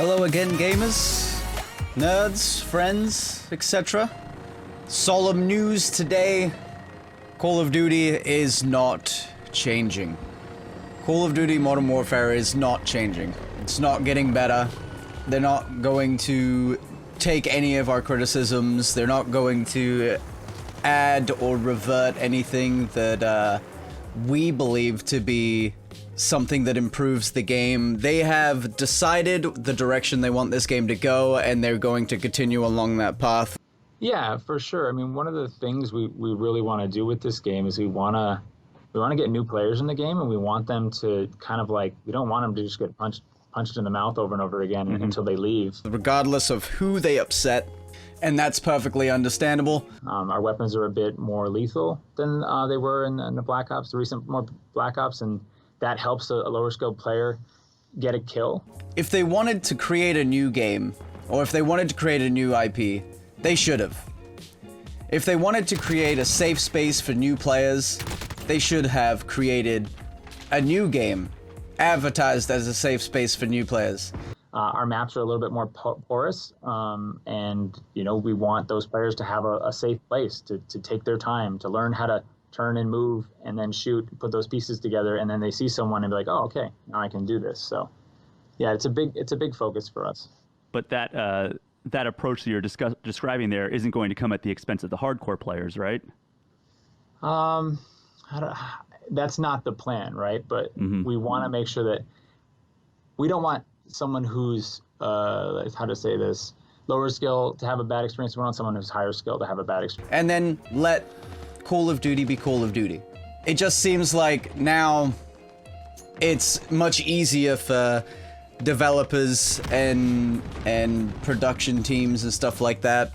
Hello again, gamers, nerds, friends, etc. Solemn news today. Call of Duty is not changing. Call of Duty Modern Warfare is not changing. It's not getting better. They're not going to take any of our criticisms. They're not going to add or revert anything that we believe to be something that improves the game. They have decided the direction they want this game to go, and they're going to continue along that path. Yeah, for sure. I mean, one of the things we really want to do with this game is we want to get new players in the game, and we want them to kind of like, we don't want them to just get punched in the mouth over and over again until they leave. Regardless of who they upset, and that's perfectly understandable. Our weapons are a bit more lethal than they were in the Black Ops, the recent more Black Ops, and that helps a lower skilled player get a kill. If they wanted to create a new game, or if they wanted to create a new IP, they should have. If they wanted to create a safe space for new players, they should have created a new game, advertised as a safe space for new players. Our maps are a little bit more porous, and you know, we want those players to have a safe place to take their time, to learn how to turn and move and then shoot, put those pieces together, and then they see someone and be like, oh, okay, now I can do this. So yeah, it's a big focus for us. But that approach that you're describing there isn't going to come at the expense of the hardcore players, right? That's not the plan, right? But we want to make sure that we don't want someone who's, how to say this, lower skill to have a bad experience. We want someone who's higher skill to have a bad experience. And then let Call of Duty be Call of Duty. It just seems like now it's much easier for developers and production teams and stuff like that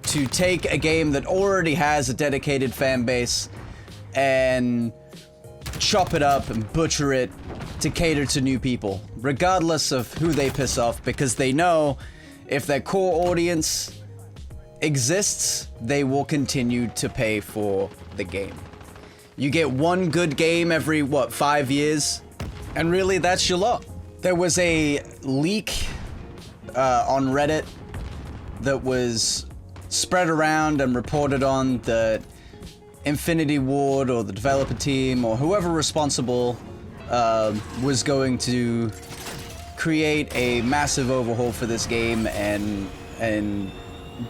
to take a game that already has a dedicated fan base and chop it up and butcher it to cater to new people, regardless of who they piss off, because they know if their core audience exists, they will continue to pay for the game. You get one good game every, 5 years? And really, that's your lot. There was a leak on Reddit that was spread around and reported on that Infinity Ward or the developer team or whoever responsible was going to create a massive overhaul for this game and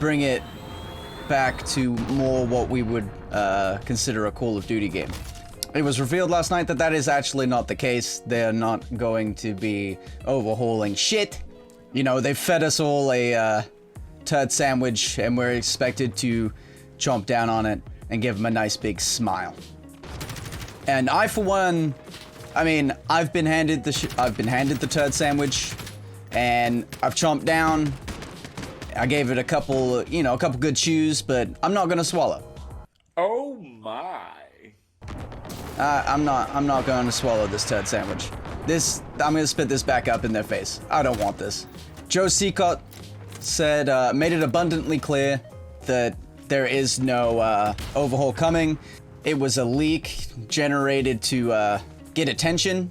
bring it back to more what we would consider a Call of Duty game. It was revealed last night that that is actually not the case. They're not going to be overhauling shit. You know, they fed us all a turd sandwich, and we're expected to chomp down on it and give them a nice big smile. And I, for one, I mean, I've been handed the turd sandwich, and I've chomped down. I gave it a couple good chews, but I'm not gonna swallow. Oh my. I'm not going to swallow this turd sandwich. I'm gonna spit this back up in their face. I don't want this. Joe Seacott said, made it abundantly clear that there is no overhaul coming. It was a leak generated to get attention.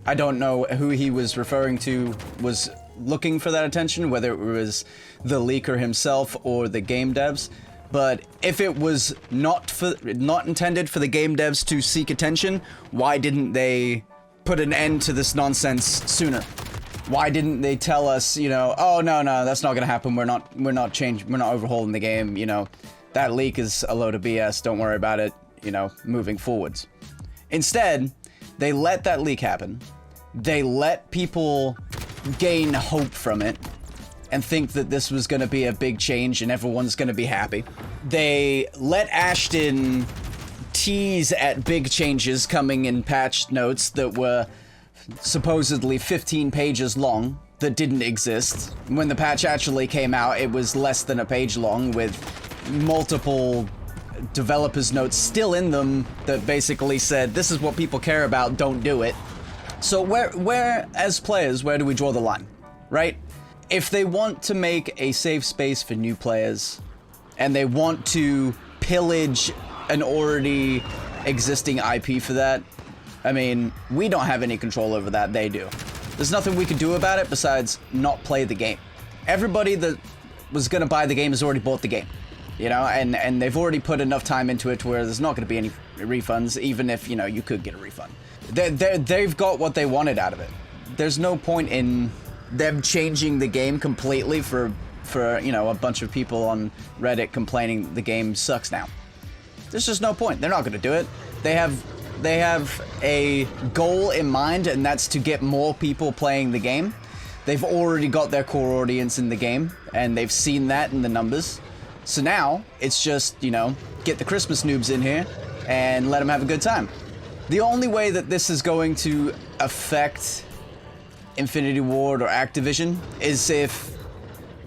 I don't know who he was referring to was looking for that attention, whether it was the leaker himself or the game devs. But if it was not intended for the game devs to seek attention, why didn't they put an end to this nonsense sooner? Why didn't they tell us, you know, oh no, that's not gonna happen. We're not overhauling the game. You know, that leak is a load of BS. Don't worry about it. You know, moving forwards. Instead, they let that leak happen. They let people gain hope from it and think that this was going to be a big change and everyone's going to be happy. They let Ashton tease at big changes coming in patch notes that were supposedly 15 pages long that didn't exist. When the patch actually came out, it was less than a page long with multiple developers' notes still in them that basically said, this is what people care about, don't do it. So where as players, where do we draw the line, right? If they want to make a safe space for new players, and they want to pillage an already existing IP for that, I mean, we don't have any control over that, they do. There's nothing we could do about it besides not play the game. Everybody that was going to buy the game has already bought the game, you know, and they've already put enough time into it to where there's not going to be any refunds, even if, you know, you could get a refund. They've got what they wanted out of it. There's no point in them changing the game completely for you know, a bunch of people on Reddit complaining the game sucks now. There's just no point. They're not going to do it. They have a goal in mind, and that's to get more people playing the game. They've already got their core audience in the game, and they've seen that in the numbers. So now, it's just, you know, get the Christmas noobs in here and let them have a good time. The only way that this is going to affect Infinity Ward or Activision is if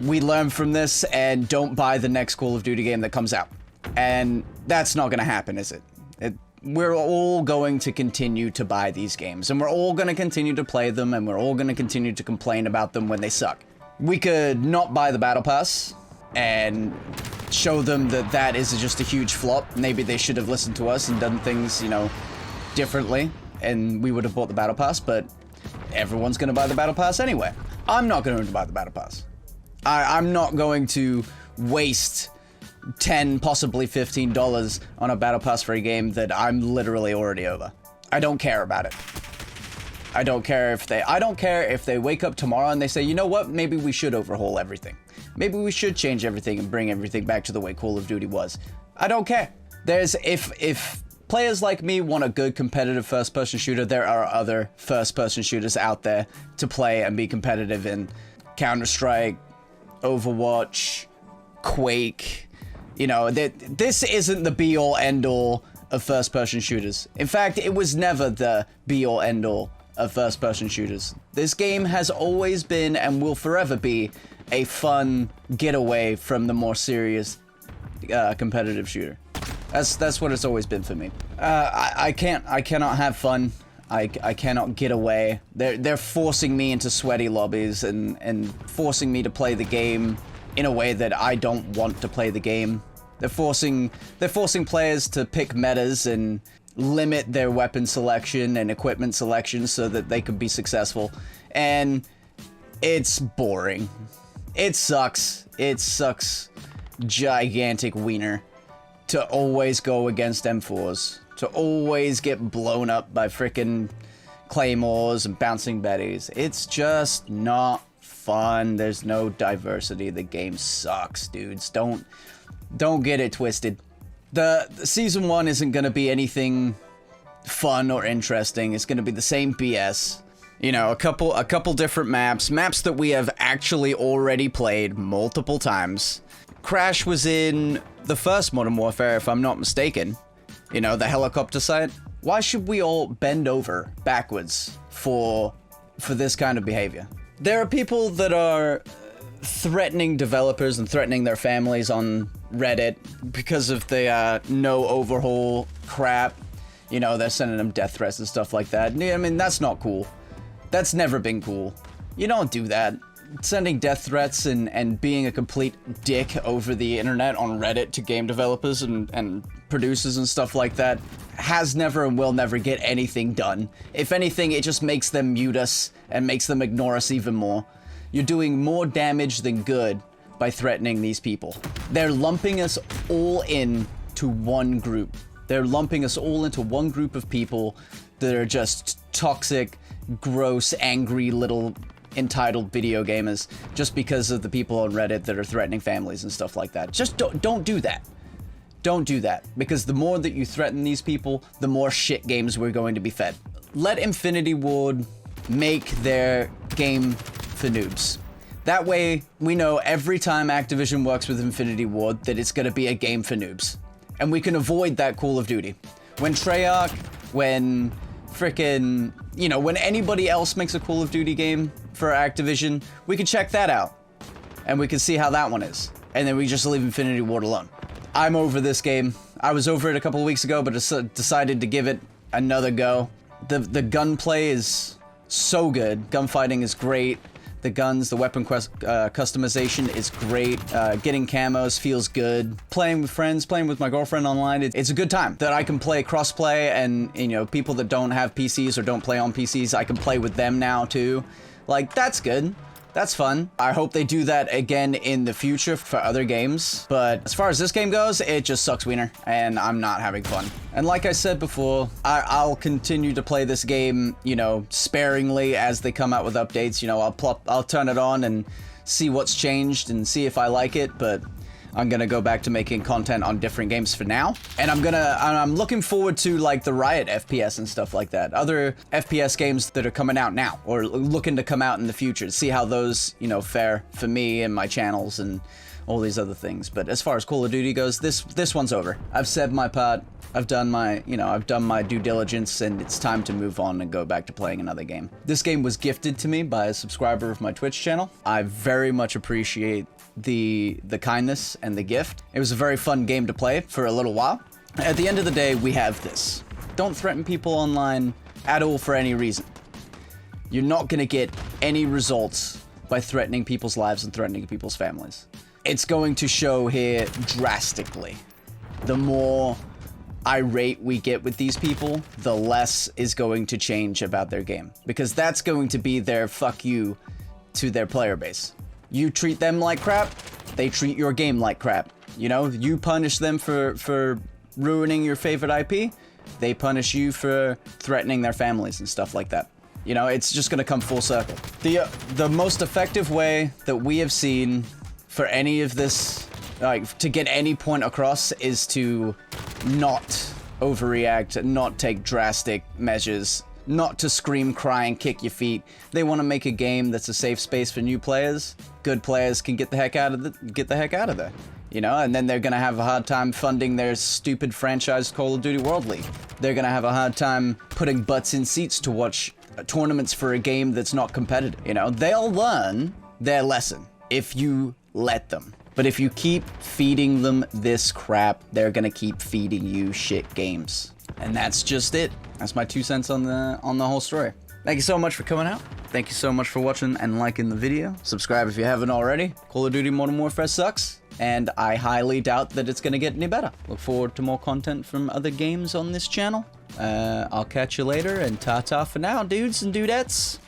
we learn from this and don't buy the next Call of Duty game that comes out. And that's not going to happen, is it? We're all going to continue to buy these games, and we're all going to continue to play them, and we're all going to continue to complain about them when they suck. We could not buy the Battle Pass and show them that that is just a huge flop. Maybe they should have listened to us and done things, you know, differently, and we would have bought the Battle Pass, but everyone's going to buy the Battle Pass anyway. I'm not going to buy the Battle Pass. I'm not going to waste $10, possibly $15 on a Battle Pass for a game that I'm literally already over. I don't care about it. I don't care if they wake up tomorrow and they say, you know what, maybe we should overhaul everything. Maybe we should change everything and bring everything back to the way Call of Duty was. I don't care. If players like me want a good competitive first-person shooter, there are other first-person shooters out there to play and be competitive in. Counter-Strike, Overwatch, Quake. You know, this isn't the be-all, end-all of first-person shooters. In fact, it was never the be-all, end-all of first-person shooters. This game has always been and will forever be a fun getaway from the more serious competitive shooter. That's what it's always been for me. I cannot have fun. I cannot get away. They're forcing me into sweaty lobbies and forcing me to play the game in a way that I don't want to play the game. They're forcing players to pick metas and limit their weapon selection and equipment selection so that they could be successful. And it's boring. It sucks. It sucks gigantic wiener to always go against M4s. To always get blown up by frickin' claymores and bouncing betties. It's just not fun. There's no diversity. The game sucks, dudes. Don't get it twisted. The season 1 isn't gonna be anything fun or interesting. It's gonna be the same BS. You know, a couple different maps that we have actually already played multiple times. Crash was in the first Modern Warfare, if I'm not mistaken. You know, the helicopter site. Why should we all bend over backwards for this kind of behavior? There are people that are threatening developers and threatening their families on Reddit because of the no overhaul crap. You know, they're sending them death threats and stuff like that. I mean, that's not cool. That's never been cool. You don't do that. Sending death threats and being a complete dick over the internet on Reddit to game developers and producers and stuff like that has never and will never get anything done. If anything, it just makes them mute us and makes them ignore us even more. You're doing more damage than good by threatening these people. They're lumping us all into one group. They're lumping us all into one group of people that are just toxic, gross, angry little entitled video gamers just because of the people on Reddit that are threatening families and stuff like that. Just don't do that. Don't do that, because the more that you threaten these people, the more shit games we're going to be fed. Let Infinity Ward make their game for noobs. That way, we know every time Activision works with Infinity Ward that it's gonna be a game for noobs. And we can avoid that Call of Duty. When Treyarch, when frickin', you know, when anybody else makes a Call of Duty game for Activision, we can check that out. And we can see how that one is. And then we just leave Infinity Ward alone. I'm over this game. I was over it a couple of weeks ago, but decided to give it another go. The gunplay is so good. Gunfighting is great. the guns, the weapon customization is great. Getting camos feels good. Playing with friends, playing with my girlfriend online, it's a good time that I can play crossplay, and you know, people that don't have PCs or don't play on PCs, I can play with them now too. Like, that's good. That's fun. I hope they do that again in the future for other games. But as far as this game goes, it just sucks wiener, and I'm not having fun. And like I said before, I'll continue to play this game, you know, sparingly as they come out with updates. You know, I'll turn it on and see what's changed and see if I like it, but I'm gonna go back to making content on different games for now. And I'm looking forward to like the Riot FPS and stuff like that. Other FPS games that are coming out now or looking to come out in the future. See how those, you know, fare for me and my channels and all these other things. But as far as Call of Duty goes, this one's over. I've said my part. I've done my due diligence, and it's time to move on and go back to playing another game. This game was gifted to me by a subscriber of my Twitch channel. I very much appreciate the kindness and the gift. It was a very fun game to play for a little while. At the end of the day, we have this. Don't threaten people online at all for any reason. You're not gonna get any results by threatening people's lives and threatening people's families. It's going to show here drastically. The more irate we get with these people, the less is going to change about their game, because that's going to be their fuck you to their player base. You treat them like crap, they treat your game like crap. You know, you punish them for ruining your favorite IP, they punish you for threatening their families and stuff like that. You know, it's just gonna come full circle. The most effective way that we have seen for any of this, like, to get any point across, is to not overreact, not take drastic measures, not to scream, cry, and kick your feet. They want to make a game that's a safe space for new players. Good players can get the heck out of there. You know, and then they're gonna have a hard time funding their stupid franchise Call of Duty World League. They're gonna have a hard time putting butts in seats to watch tournaments for a game that's not competitive. You know, they'll learn their lesson if you let them. But if you keep feeding them this crap, they're gonna keep feeding you shit games. And that's just it. That's my 2 cents on the whole story. Thank you so much for coming out. Thank you so much for watching and liking the video. Subscribe if you haven't already. Call of Duty Modern Warfare sucks, and I highly doubt that it's gonna get any better. Look forward to more content from other games on this channel. I'll catch you later, and ta-ta for now, dudes and dudettes.